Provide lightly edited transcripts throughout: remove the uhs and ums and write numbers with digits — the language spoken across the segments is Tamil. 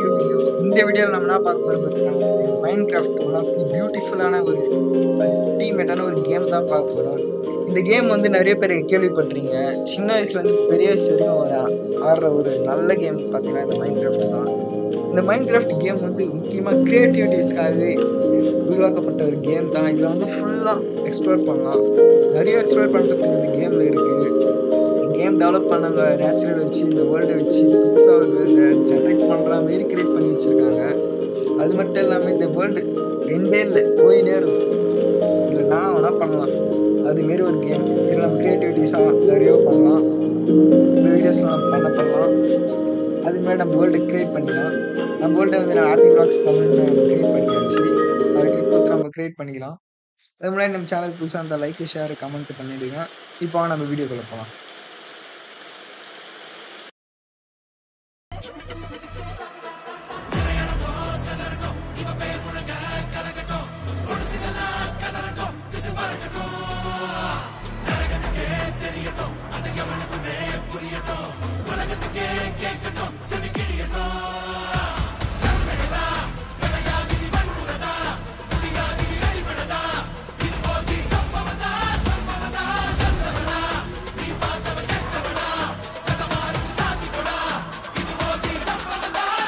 New video. இந்த வீடியோவில் நம்ம என்ன பார்க்க போறோம் பார்த்தீங்கன்னா மைன்கிராஃப்ட் ஒன் ஆஃப் தி பியூட்டிஃபுல்லான ஒரு அல்டிமேட்டான ஒரு கேம் தான் பார்க்க போறோம். இந்த கேம் வந்து நிறைய பேர் கேள்விப்பட்டிருங்க. சின்ன வயசுல இருந்து பெரிய வயசு வரைக்கும் ஆடுற ஒரு நல்ல கேம் பார்த்தீங்கன்னா இந்த மைன்கிராஃப்ட் தான். இந்த மைன்கிராஃப்ட் கேம் வந்து முக்கியமாக கிரியேட்டிவிட்டிஸ்க்காகவே உருவாக்கப்பட்ட ஒரு கேம் தான். இதில் வந்து ஃபுல்லாக எக்ஸ்ப்ளோர் பண்ணலாம். நிறைய எக்ஸ்ப்ளோர் பண்ணுறதுக்கு இந்த கேமில் இருக்குது. கேம் டெவலப் பண்ணவங்க நேச்சுரல் வச்சு இந்த வேர்ல்டை வச்சு புதுசாக ஒரு வேர்ல்டை ஜென்ரேட் பண்ணுற மாரி கிரியேட் பண்ணி வச்சுருக்காங்க. அது மட்டும் இல்லாமல் இந்த வேர்ல்டு ரெண்டே இல்லை, போயினே இருக்கும். இதில் நான் வேணா பண்ணலாம். அதுமாரி ஒரு கேம். இதில் நம்ம க்ரியேட்டிவிட்டிஸாக நிறைய பண்ணலாம். இந்த வீடியோஸ்லாம் நம்ம பண்ணலாம். அதுமாதிரி நம்ம வேர்ல்டை க்ரியேட் பண்ணிக்கலாம். நம்ம வேர்ல்டை வந்து நான் ஹாப்பி வ்ளாக்ஸ் தமிழ்னு நம்ம க்ரியேட் பண்ணியாச்சு. அதை கிளிக் கொடுத்து நம்ம க்ரியேட் பண்ணிக்கலாம். அது முன்னாடி நம்ம சேனல் புதுசாக இருந்தால் லைக், ஷேர், கமெண்ட் பண்ணிவிடுங்க. இப்போ நம்ம வீடியோக்குள்ளே போகலாம்.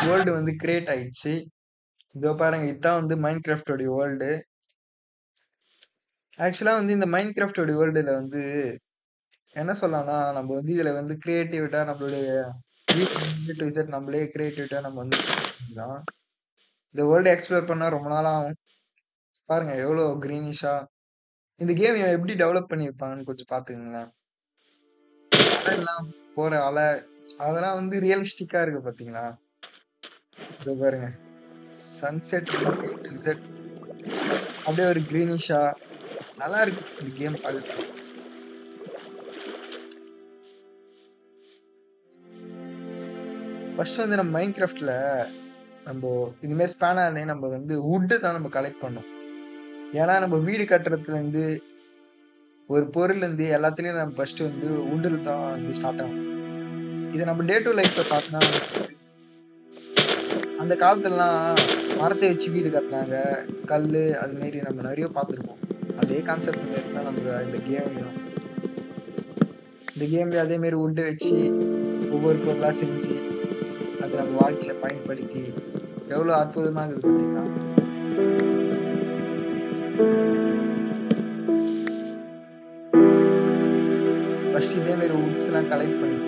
வேர்ல்டு வந்து கிரியேட் ஆயிடுச்சு. இதோ பாருங்க, இதுதான் வந்து மைன்கிராஃப்டோடைய வேர்ல்டு. ஆக்சுவலாக வந்து இந்த மைன்கிராஃப்டோடைய வேர்ல்டில் வந்து என்ன சொல்லலாம்னா, நம்ம வந்து இதில் வந்து கிரியேட்டிவிட்டாக நம்மளுடைய விசட் நம்மளே கிரியேட்டிவிட்டாக நம்ம வந்து பண்ணலாம். இந்த வேர்ல்டு எக்ஸ்ப்ளோர் பண்ணால் ரொம்ப நாள் ஆகும். பாருங்க எவ்வளோ க்ரீனிஷாக. இந்த கேம் எப்படி டெவலப் பண்ணியிருப்பாங்கன்னு கொஞ்சம் பார்த்துக்குங்களேன். அதெல்லாம் போகிற அலை அதெல்லாம் வந்து ரியலிஸ்டிக்காக இருக்குது பார்த்தீங்களா? இதோ பாருங்க, சன்செட் டிசர்ட் அப்படியே ஒரு க்ரீனிஷா நல்லா இருக்கு இந்த கேம் பார்க்குறதுக்கு. ஃபர்ஸ்ட் வந்து நம்ம மைன்கிராஃப்ட்ல நம்ம இனிமேல் ஸ்பேனர்னே நம்ம வந்து வுட்டு தான் நம்ம கலெக்ட் பண்ணோம். ஏன்னா நம்ம வீடு கட்டுறதுல இருந்து ஒரு பொருள் இருந்து எல்லாத்துலயும் நம்ம ஃபர்ஸ்ட் வந்து வுட்டில் தான் வந்து ஸ்டார்ட் ஆகும். இதை நம்ம டே டு லைஃப்ல பார்த்தா அந்த காலத்துலலாம் மரத்தை வச்சு வீடு கட்டினாங்க, கல் அது மாரி நம்ம நிறைய பார்த்துருக்கோம். அதே கான்செப்ட் மாரி தான் நம்ம இந்த கேம்லேயும் அதே மாரி வுட்டை வச்சு ஒவ்வொரு பொருளாக செஞ்சு அதை நம்ம வாழ்க்கையில பயன்படுத்தி எவ்வளோ அற்புதமாக இருக்கு பார்த்தீங்களா? ஃபர்ஸ்ட் இதே மாதிரி வுட்ஸ் எல்லாம் கலெக்ட் பண்ணிக்கலாம்.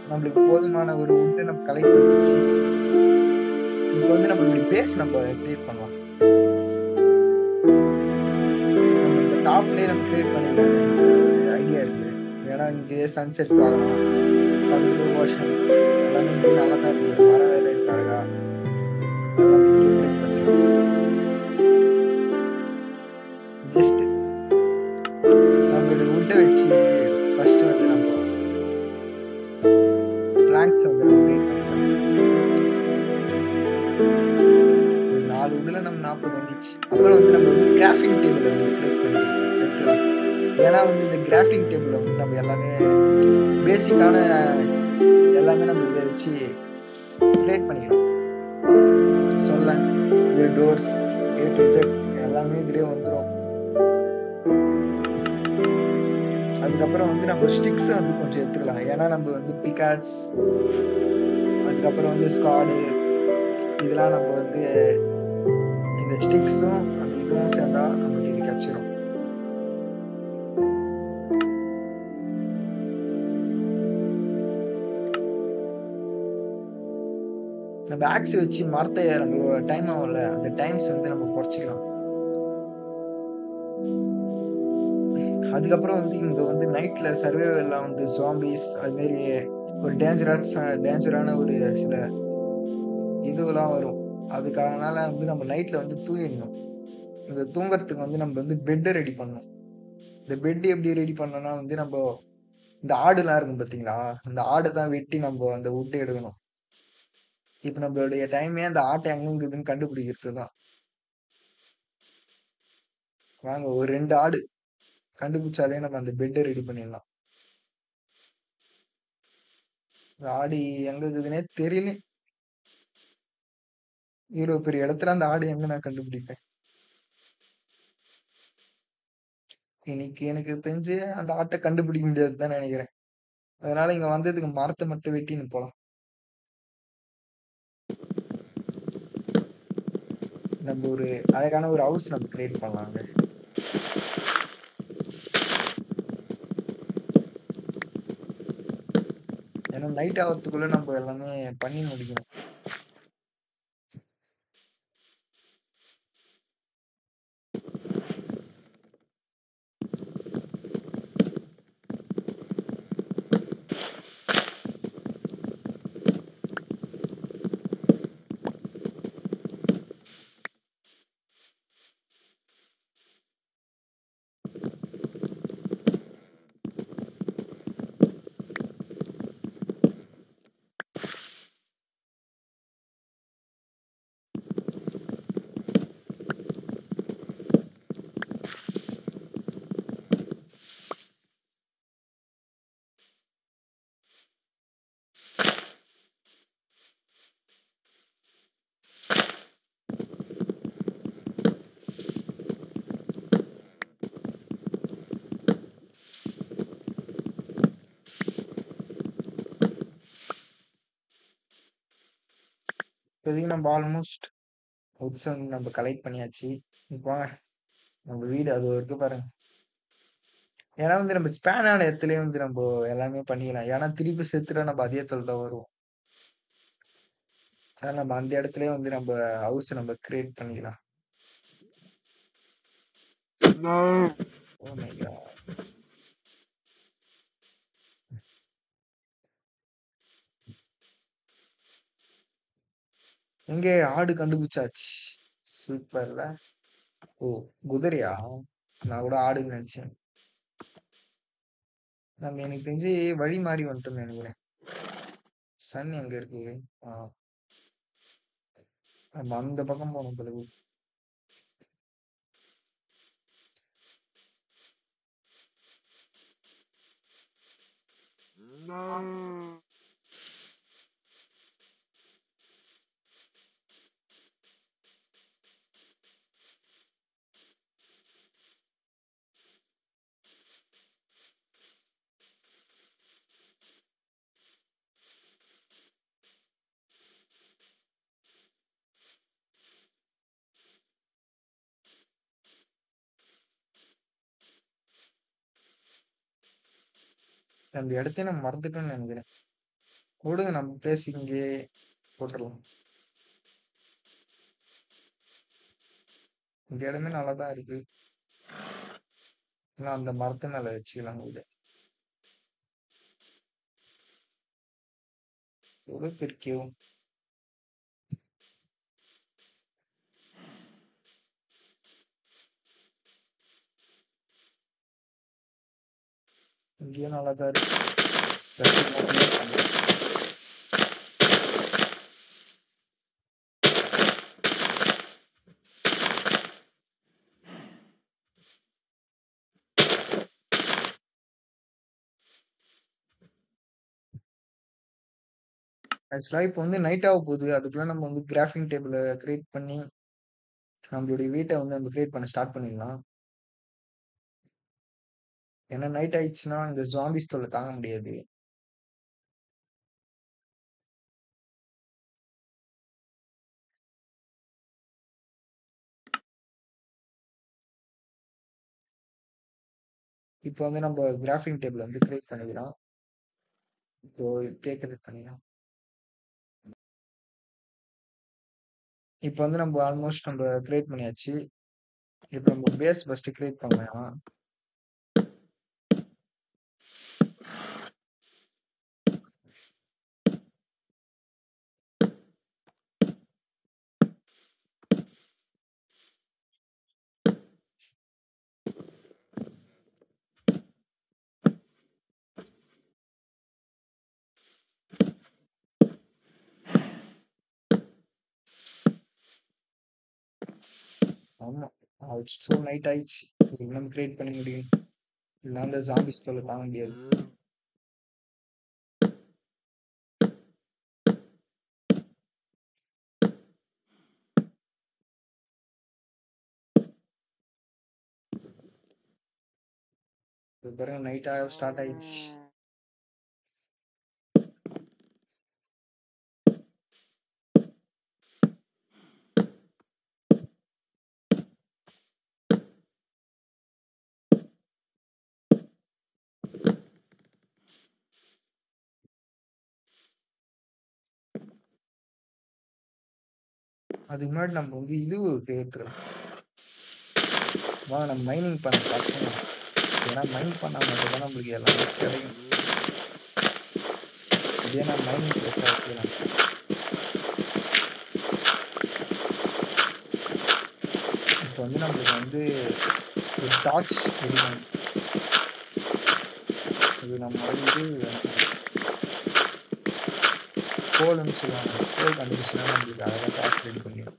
நம்மளுக்கு போதுமான ஒரு வுட்டை நம்ம கலெக்ட் பண்ணி வச்சு இப்போ வந்து நம்மளுடைய பேஸ் நம்ம கிரியேட் பண்ணலாம். நம்ம இந்த டாப்லேயே நம்ம கிரியேட் பண்ணிடலாம் ஐடியா இருக்கு. ஏன்னா இங்கே சன்செட் பார்க்கலாம், பக்கத்துலேயே ஓஷன் எல்லாமே இங்கே நல்லா தான் இருக்கு. ஒரு மரம் வேலை இருக்காங்க, எல்லாமே இங்கே கிரியேட் பண்ணிக்கலாம். ஜஸ்ட் நம்மளுடைய வுட்டை வச்சு ஃபர்ஸ்ட் வந்து நம்ம பிளாங்க்ஸ் வந்து நம்ம கிரியேட் பண்ணிக்கலாம். ஒரு 4 வுட்ல நம்ம 40 வந்துச்சு. அப்புறம் வந்து நம்ம வந்து கிராஃப்டிங் டேபிளை வந்து கிரியேட் பண்ணிக்கலாம். ஏன்னா வந்து இந்த கிராஃப்டிங் டேபிளை வந்து நம்ம எல்லாமே பேசிக்கான எல்லாமே நம்ம இதை வச்சு கிரியேட் பண்ணிக்கலாம். சொல்ல டோர்ஸ் A to Z எல்லாமே இதுலேயே வந்துடும். அதுக்கப்புறம் வந்து நம்ம ஸ்டிக்ஸ் வந்து கொஞ்சம் எடுத்துக்கலாம். ஏன்னா நம்ம வந்து பிகாட்ஸ், அதுக்கப்புறம் வந்து ஸ்காடு, இதெல்லாம் நம்ம வந்து இந்த ஸ்டிக்ஸும் அந்த இதுவும் சேர்ந்தா நமக்கு இது கிடைச்சிடும். நம்ம ஆக்ஸ் வச்சு மரத்தை நம்ம டைம் ஆகல, அந்த டைம்ஸ் வந்து நம்ம குறைச்சிக்கலாம். அதுக்கப்புறம் வந்து இங்க வந்து நைட்ல சர்வைவல்லாம் வந்து ஜாம்பிஸ் அது மாதிரி ஒரு டேஞ்சரான ஒரு சில இதுவெல்லாம் வரும். அதுக்காகனால வந்து நம்ம நைட்ல வந்து தூங்கிடணும். இந்த தூங்குறதுக்கு வந்து நம்ம வந்து பெட் ரெடி பண்ணணும். இந்த பெட் எப்படி ரெடி பண்ணணும்னா வந்து நம்ம இந்த ஆடுலாம் இருக்கும் பாத்தீங்களா? அந்த ஆட தான் வெட்டி நம்ம அந்த வுட் எடுக்கணும். இப்ப நம்மளுடைய டைமே அந்த ஆட்ட எங்க இருக்குதுன்னு கண்டுபிடிக்கிறது தான். வாங்க ஒரு 2 ஆடு கண்டுபிடிச்சாலே நம்ம அந்த பெட்ட ரெடி பண்ணிடலாம். இந்த ஆடு எங்க இருக்குதுன்னே தெரியல. இவ்வளவு பெரிய இடத்துல அந்த ஆடு எங்க நான் கண்டுபிடிப்பேன்? இன்னைக்கு எனக்கு தெரிஞ்சு அந்த ஆட்டை கண்டுபிடிக்க முடியாதுன்னு தான் நினைக்கிறேன். அதனால இங்க வந்ததுக்கு மரத்தை மட்டும் வெட்டின்னு போலாம். நம்ம ஒரு அழகான ஒரு ஹவுஸ் நம்ம கிரியேட் பண்ணலாங்க. ஏன்னா நைட் ஆகிறதுக்குள்ள நம்ம எல்லாமே பண்ணி முடிக்கணும். இப்போதைக்கு நம்ம ஆல்மோஸ்ட் வுட்ஸ் வந்து நம்ம கலெக்ட் பண்ணியாச்சு. இப்போ வாங்க நம்ம வீடு அது வரைக்கும் பாருங்க. ஏன்னா வந்து நம்ம ஸ்பேன் ஆன இடத்துலயே வந்து நம்ம எல்லாமே பண்ணிக்கலாம். ஏன்னா திருப்பி செத்துட்டா நம்ம அதே இடத்துல தான் வருவோம். ஆனா நம்ம அந்த இடத்துலயே வந்து நம்ம ஹவுஸ் நம்ம கிரியேட் பண்ணிக்கலாம். Oh my god. எங்க ஆடு கண்டுபிடிச்சாச்சு. சூப்பர்ல. ஓ குதிரையா? நான் கூட ஆடுன்னு நினைச்சேன். நம்ம எனக்கு தெரிஞ்சு வழி மாறி வந்துட்டோம்னு நினைக்கிறேன். சன் எங்க இருக்கு? ஆ, நம்ம அந்த பக்கம் போனோம் பிறகு. அந்த இடத்தையும் நம்ம மறந்துட்டோம்னு நினைக்கிறேன். விடுங்க நம்ம பிளேஸ் இங்கே போட்டுடலாம். இந்த இடமே நல்லா தான் இருக்கு. ஆனா அந்த மரத்து மேல வச்சுக்கலாம் கூட. எவ்வளவு பெருக்கியும் இங்கேயும் நல்லா தான் இருக்கு. ஆக்சுவலா இப்போ வந்து நைட் ஆக போகுது. அதுக்குள்ள நம்ம வந்து கிராஃபிங் டேபிள கிரியேட் பண்ணி நம்மளுடைய வீட்டை வந்து நம்ம கிரியேட் பண்ண ஸ்டார்ட் பண்ணிடலாம். ஏன்னா நைட் ஆயிடுச்சுன்னா இந்த ஜாம்பிஸ் தொல்லை தாங்க முடியாது. இப்போ வந்து நம்ம கிராஃபிங் டேபிள் வந்து கிரியேட் பண்ணிக்கிறோம். இப்போ இப்படியே கிரியேட் பண்ணிக்கலாம். இப்போ வந்து நம்ம ஆல்மோஸ்ட் நம்ம கிரியேட் பண்ணியாச்சு. இப்போ நம்ம பேஸ் ஃபர்ஸ்ட் கிரியேட் பண்ணலாம். ஆமா. ஸோ நைட் ஆயிடுச்சு. இதுக்கு நம்ம கிரியேட் பண்ண முடியும். இல்ல அந்த ஜாம்பிஸ் தொல்லை தாங்க முடியாது. இது பாருங்க நைட் ஆக ஸ்டார்ட் ஆயிடுச்சு. அதுக்கு முன்னாடி நம்ம வந்து இது எடுத்துக்கலாம். வாங்க நம்ம மைனிங் பண்ண ஸ்டார்ட் பண்ணலாம். ஏன்னா மைன் பண்ணா மட்டும் தான் நம்மளுக்கு எல்லாமே கிடைக்கும். இதே நான் மைனிங் பிளேஸ் ஆக்கலாம். இப்போ வந்து நம்மளுக்கு வந்து ஒரு டார்ச் ரெடி பண்ணணும். இது நம்ம வந்து கோல்னு சொல்லுவாங்க. கோல் கண்டுபிடிச்சுனா நம்மளுக்கு அழகாக டார்ச் ரெடி பண்ணிடும்.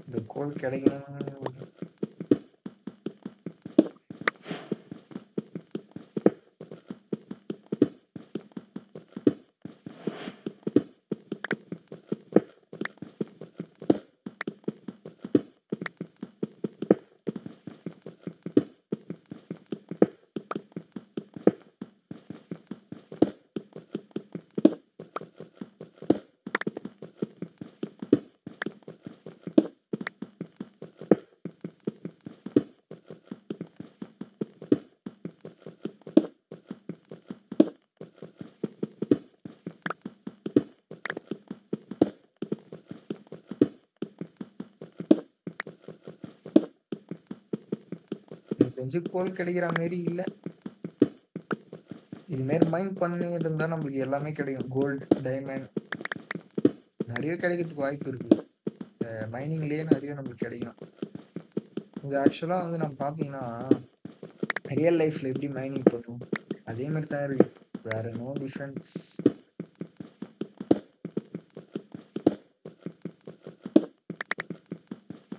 இந்த கோல் கிடைக்கணும். செஞ்சு கோல் கிடைக்கிற மாதிரி இல்லை. இது மாதிரி மைண்ட் பண்ணி இருந்தா நம்மளுக்கு எல்லாமே கிடைக்கும். கோல்டு, டைமண்ட் நிறைய கிடைக்கிறதுக்கு வாய்ப்பு இருக்கு. மைனிங்லயே நிறைய நம்மளுக்கு கிடைக்கும். இது ஆக்சுவலா வந்து நம்ம பாத்தீங்கன்னா ரியல் லைஃப்ல எப்படி மைனிங் பண்ணுவோம் அதே மாதிரி தான் இருக்கு. வேற நோ டிஃபரன்ஸ்.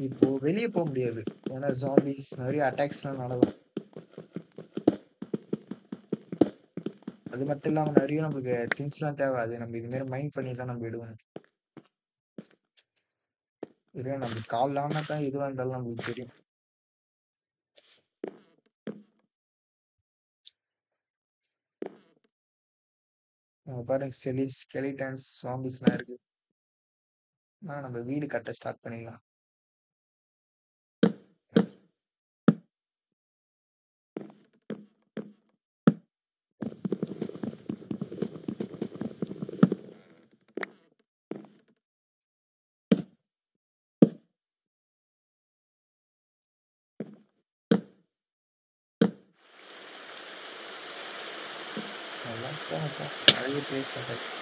இப்போ வெளியே போக முடியாது. ஏன்னா ஜாம்பிஸ் நிறைய அட்டாக்ஸ்லாம் நடக்கும். அது மட்டும் இல்லாம நிறைய நம்மளுக்கு திங்ஸ்லாம் தேவை. அது நம்ம இது மாதிரி மைண்ட் பண்ணி தான் நம்ம விடுவோம். இதுவே நம்ம கால் ஆனா தான் எதுவா இருந்தாலும் நம்மளுக்கு தெரியும். பாருங்க ஸ்கெலிட்டன்ஸ் ஜாம்பிஸ்லாம் இருக்கு. நம்ம வீடு கட்ட ஸ்டார்ட் பண்ணிடலாம். நிறைய பிளேஸ் கட்டாச்சு.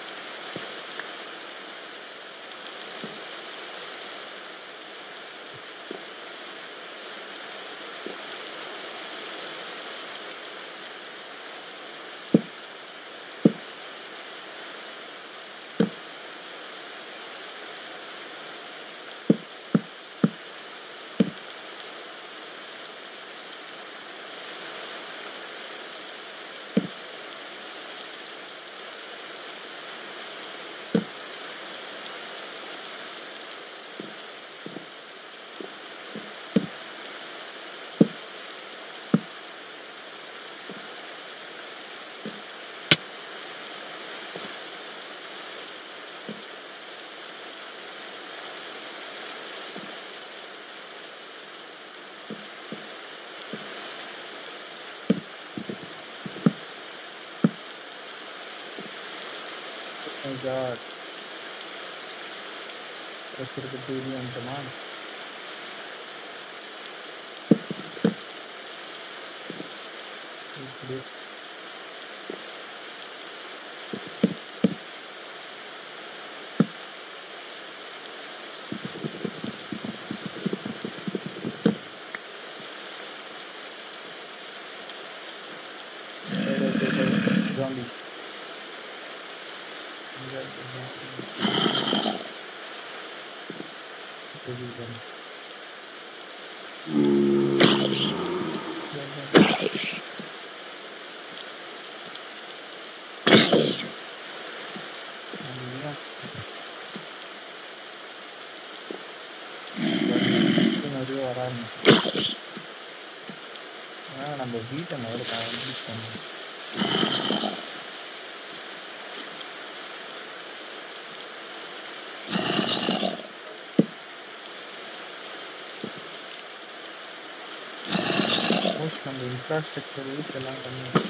God. வச்சிருக்க டிவி வந்துட்டோமா? இப்படி zombie. வர ஆரம்பிச்சு நம்ம வீட்டை முதல்ல கம்ப்ளீட் பண்ணணும். நம்ம இன்ஃப்ராஸ்ட்ரக்சர் வைஸ் எல்லாம் பண்ணியாச்சு.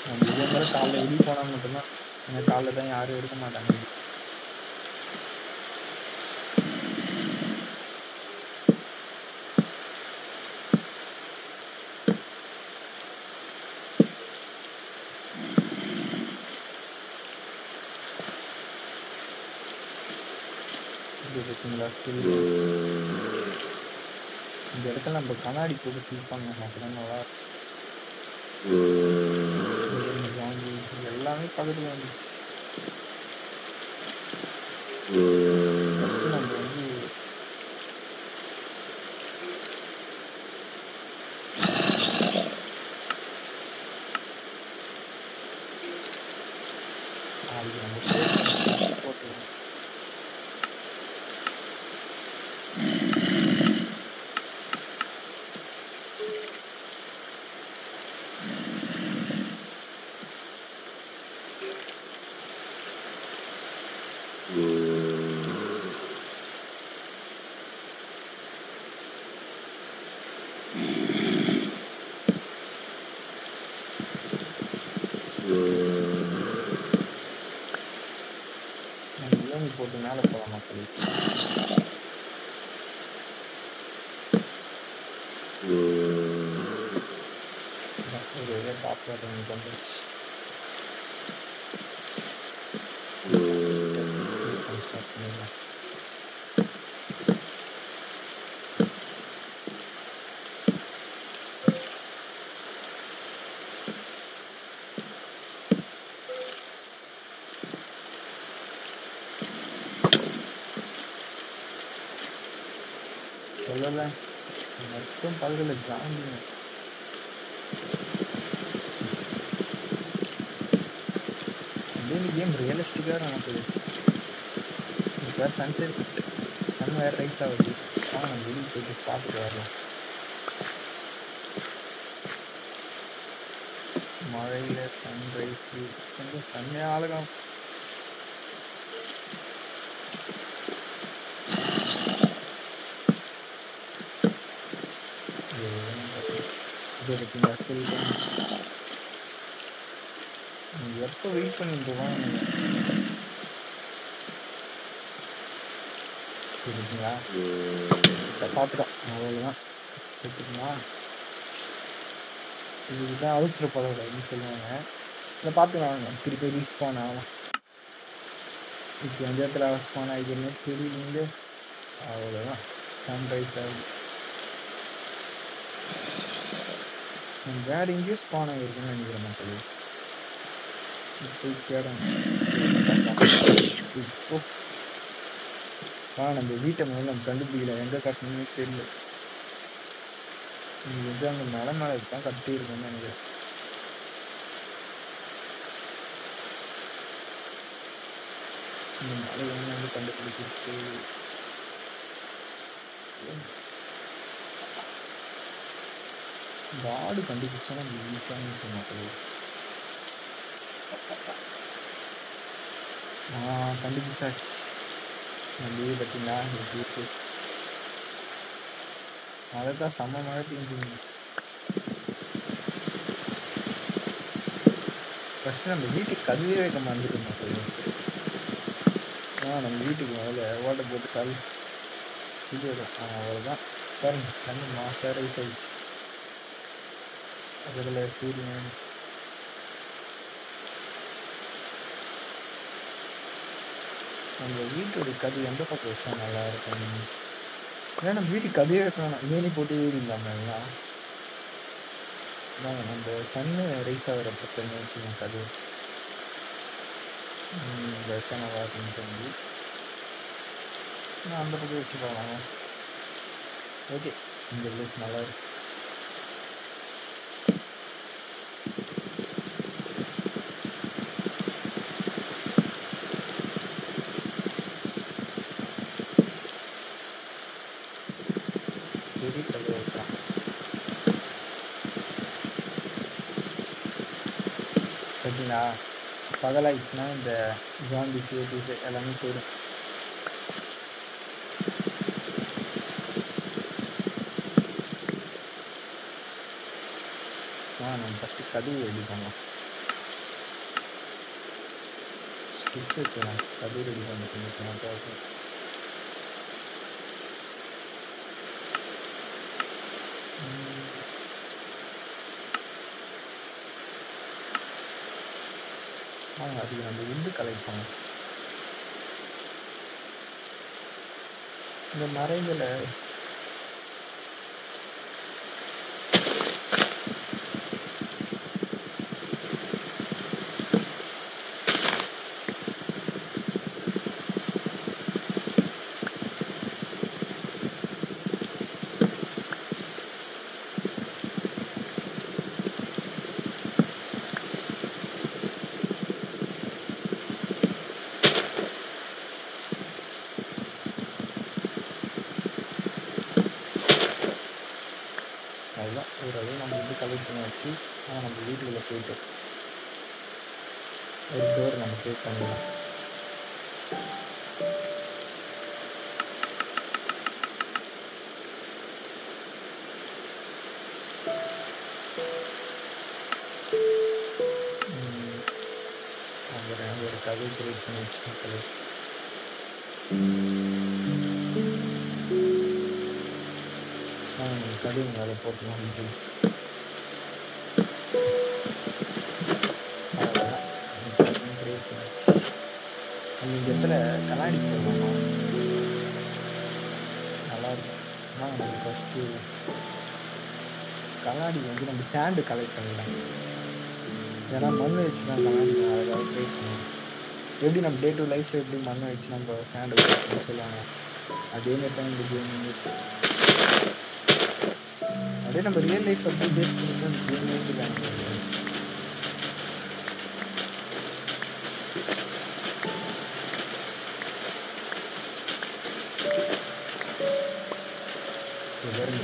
நம்ம இதே மாதிரி காலைல வெளியே போனால் மட்டும்தான், ஏன்னா காலைல தான் யாரும் இருக்க மாட்டாங்க. இந்த இடத்துல நம்ம கண்ணாடி போட்டு ஃபில் பண்ணணும், அப்பதான் நல்லா ஜாங்கி எல்லாமே பக்கத்துல வந்துச்சு. ஃபர்ஸ்ட் நம்ம வந்து போட்டுருவோம். போட்டு மேலே போகலாம் மக்கள். ஒரு டாப் வந்துச்சு. ஸ்டார்ட் பண்ணிடலாம். சொல்லல மொத்தம் பல்கலை ஜாங்கிங்க. இந்த கேம் ரியலிஸ்டிக்காக நமக்கு இப்போ சன்செட் சன் வேறு ரைஸ் ஆகுது. ஆனால் நம்ம வெளியே போயிட்டு பார்த்துட்டு வரலாம். மழையில் சன்ரைஸு கொஞ்சம் சன்னே ஆளுகம். எப்போ வெயிட் பண்ணிட்டு இருக்கீங்களா? பார்த்துட்டோம், அவ்வளோதான். சேர்த்துக்குங்களா? இதுதான் அவசரப்படக்கூடாதுன்னு சொல்லுவாங்க. இல்லை பார்த்துக்கலாம், திருப்பி ரீஸ்பான் ஆகலாம். இப்போ எந்த இடத்துல ரெஸ்பான் ஆகிக்கிறீங்க தெரியலீங்க. அவ்வளோதான், சன்ரைஸ் ஆகுது. வேறு எங்கேயும் ஸ்பான் ஆகிருக்குன்னு நினைக்கிறேன் மக்கள். இப்போ தேடணும். இப்போ நம்ம வீட்டை முதல்ல நம்ம கண்டுபிடிக்கல, எங்கே கட்டணும்னு தெரியல. நீங்கள் வந்து அங்கே மலை மேலே தான் கட்டியிருக்கோன்னு நினைக்கிறேன். இந்த மலை வந்து கண்டுபிடிச்சிருக்கு. இந்த ஆடு கண்டுபிடிச்சா நம்ம ஈஸியான சொன்னாங்க. கண்டுபிடிச்சாச்சு. நம்ம பார்த்தீங்களா, மழை தான் செம்ம மழை பெஞ்சுங்க. ஃபஸ்ட்டு நம்ம வீட்டுக்கு கதவே வைக்க மறந்துட்டோம் மக்கள். நம்ம வீட்டுக்கு மேலே ஓட்டை போட்டு கால் இது வரும். அவ்வளோதான். பாருங்க சன் மாசா ரைஸ் ஆயிடுச்சு. அதில் சூரியன் நம்ம வீட்டோடைய கதை எந்த பக்கம் வச்சா நல்லா இருக்கும்? ஏன்னா நம்ம வீட்டுக்கு கதையே வைக்கணும். ஏனி போட்டு ஏறிடலாமா எல்லாம்? நம்ம சன்னு ரைஸ் ஆகிற பக்கம் வச்சுக்கோங்க கதை வச்சா நல்லா இருக்குன்னு தோணுது. நான் அந்த பக்கம் வச்சு போகலாம். ஓகே, இந்த பிளேஸ் நல்லா இருக்கு. பெரிய கல் வைக்கலாம். பார்த்தீங்களா, பகலாயிடுச்சுன்னா இந்த ஜாம்பிஸ் ஏடிஸ் எல்லாமே போயிடும். நம்ம ஃபஸ்ட்டு கதையை ரெடி பண்ணலாம். ஸ்டிக்ஸ் வைக்கலாம். கதையை ரெடி பண்ண கொஞ்சம் தேவைப்படும். அதுக்கு நம்ம உண்டு கலெக்ட் பண்ணலாம். இந்த மரைகளை அதுதான் ஓரளவு நம்ம வந்து கலெக்ட் பண்ணியாச்சு. நம்ம வீட்டுக்குள்ளே போயிட்டு ஒரு டோர் நம்ம கிரியேட் பண்ணிடலாம். ஒரு கதை கிரியேட் பண்ணி வச்சுக்கோங்க. கதை மேலே போட்டுலாம் கிரியேட் பண்ணிச்சு. நம்ம இந்த இடத்துல கண்ணாடி போடலாமா? நல்லாயிருக்கும். ஆனால் நம்ம ஃபஸ்ட்டு கண்ணாடி வந்து நம்ம சாண்டு கலெக்ட் பண்ணிடலாம். ஏன்னா மண் வச்சு தான் கண்ணாடி அழகாக கிரியேட் பண்ணுவோம். எப்படி நம்ம டே டு லைஃப்பில் எப்படி மண்ணை வச்சு நம்ம சாண்டு அப்படின்னு சொல்லுவாங்க, அதேமாதிரி தான் இந்த கேம் இருக்குது. அதே நம்ம ரியல் லைஃப் அப்படி பேஸ் பண்ணி தான் இந்த கேம் இருக்குதாங்க.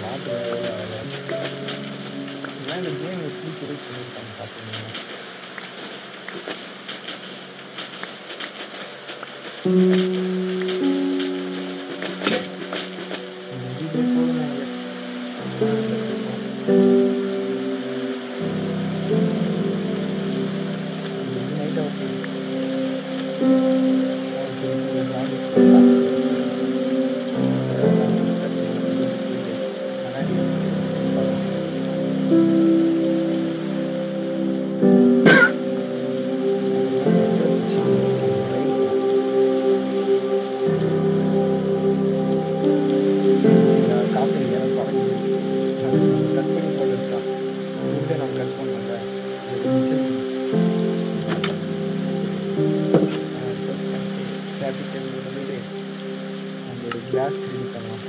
மாட்டு இதெல்லாம் இந்த கேம் எப்படி கிரியேட் பண்ணியிருக்காங்க பார்த்தீங்கன்னா, கிளாஸ் ரெடி பண்ணலாம்.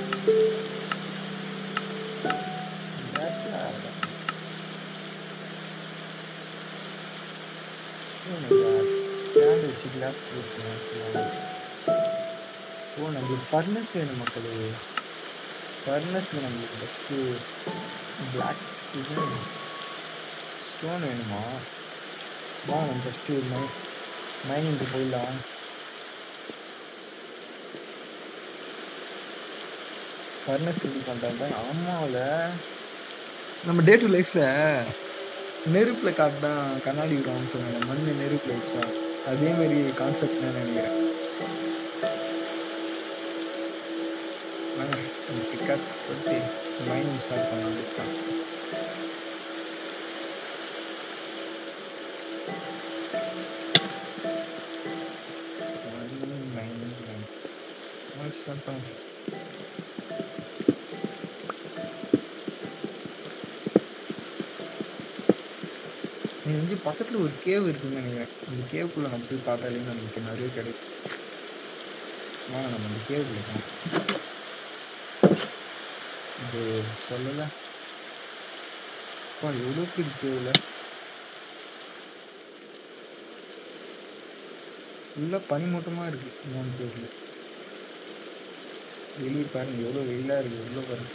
கிளாஸ் ஸ்டாண்ட் வச்சு கிளாஸ் கிரியேட் பண்ணலாம் சொல்லுவாங்க. நம்மளுக்கு ஃபர்னஸ் வேணும் மக்களே. ஃபர்னஸில் நம்மளுக்கு ஃபஸ்ட்டு பிளாக் ஸ்டோன் வேணுமா? நம்ம ஃபஸ்ட்டு மைனிங்க்கு போயிடலாம். ஃபர்னஸ் ரெடி பண்ணுறாங்க. ஆமாவில் நம்ம டே டு லைஃப்பில் நெருப்பில் காட்டினா கண்ணாடி விடுவாங்கன்னு சொன்னாங்க. மண் நெருப்பில் வச்சா அதேமாரி கான்செப்ட் நான் நினைக்கிறேன். கட்ஸ் போட்டு மைனிங் ஸ்டார்ட் பண்ண வேண்டியதுதான். மைனிங் ஸ்டார்ட் பண்ண எனக்கு தெரிஞ்சு பக்கத்துல ஒரு கேவ் இருக்குன்னு நினைக்கிறேன். அந்த கேவுக்குள்ள நம்ம போய் பார்த்தாலே நமக்கு நிறைய கிடைக்கும். வாங்க நம்ம அந்த கேவுக்குள்ள போகலாம். இது சொல்லல எவ்வளோ பெரிய கேவுல ஃபுல்லா பனிமூட்டமா இருக்கு. இன்னொன்று கேவுல வெளியே பாருங்க எவ்வளோ வெயிலா இருக்கு. எவ்வளோ பாருங்க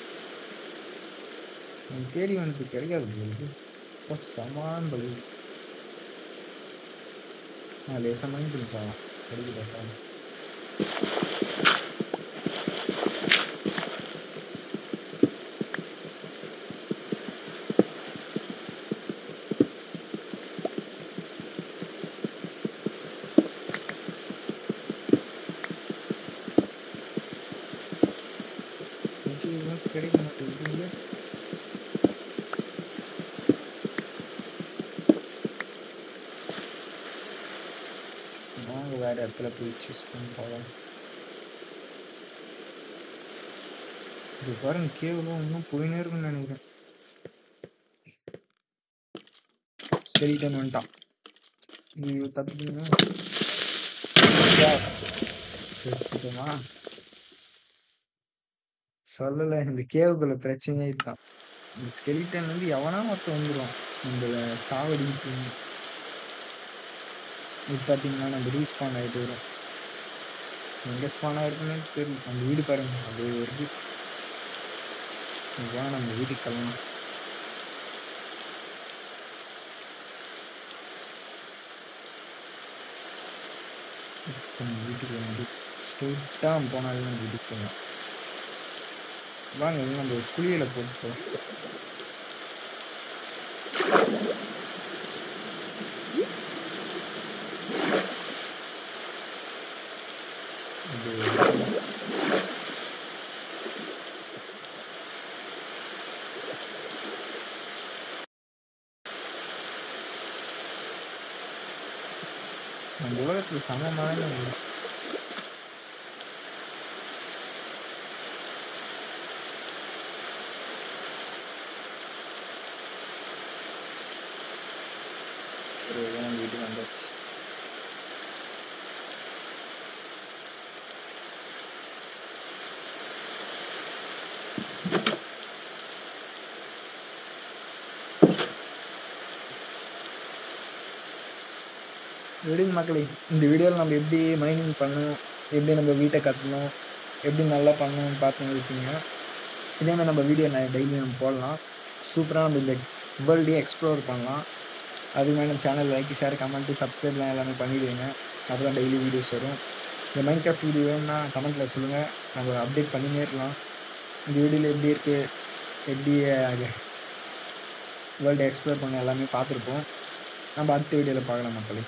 நம்ம தேடி வந்து கிடைக்காது போல இது. சமான் பலி லேசாக மைண்ட் பண்ணி போகலாம். கிடைக்குதா? கிடைக்க மாட்டேங்குது. நாங்கள் வேற இடத்துல போய் சூஸ் பண்ணி போகலாம். இது பாருங்க கேவலம் இன்னும் போயினே இருக்குன்னு நினைக்கிறேன். ஸ்கெலிட்டன் வந்துட்டான். நீ தப்பிக்கணும். சொல்லல இந்த கேவுக்குள்ள பிரச்சனையே தான். இந்த ஸ்கெலிட்டன் வந்து எவனா மொத்தம் வந்துடும் இந்த சாவடிக்கு. இது பார்த்தீங்கன்னா நம்ம ரீஸ்பான் ஆகிட்டு வரும். எங்கே ஸ்பான் ஆகிருக்குன்னு தெரியல. அந்த வீடு பாருங்க அப்படியே வருது. இதுதான் நம்ம வீட்டுக்கு கிளம்பணும். நம்ம வீட்டுக்கு வந்து ஸ்ட்ரெயிட்டாக போனாலே நம்ம வீட்டுக்கு போகலாம். வாங்க நம்ம குளியலை போட்டு நம்ம உலகத்துல சமமான வீட்டுக்கு வந்தாச்சு. விடுங்க மக்களே, இந்த வீடியோவில் நம்ம எப்படி மைனிங் பண்ணணும், எப்படி நம்ம வீட்டை கட்டணும், எப்படி நல்லா பண்ணணும்னு பார்த்து வச்சுங்க. இதேமாதிரி நம்ம வீடியோ டெய்லி நம்ம போடலாம். சூப்பராக நம்ம இந்த வேர்ல்டையே எக்ஸ்ப்ளோர் பண்ணலாம். அதுமாதிரி நம்ம சேனல் லைக், ஷேர், கமெண்ட்டு, சப்ஸ்கிரைப்லாம் எல்லாமே பண்ணிடுவீங்க. அப்போ தான் டெய்லி வீடியோஸ் வரும். இந்த மைன்கிராஃப்ட் வீடியோ வேணும்னா கமெண்ட்டில் சொல்லுங்கள், நம்ம அப்டேட் பண்ணினே இருக்கலாம். இந்த வீடியோவில் எப்படி இருக்குது, எப்படி வேர்ல்டை எக்ஸ்ப்ளோர் பண்ண எல்லாமே பார்த்துருப்போம். நம்ம அடுத்த வீடியோவில் பார்க்கலாம் மக்களே.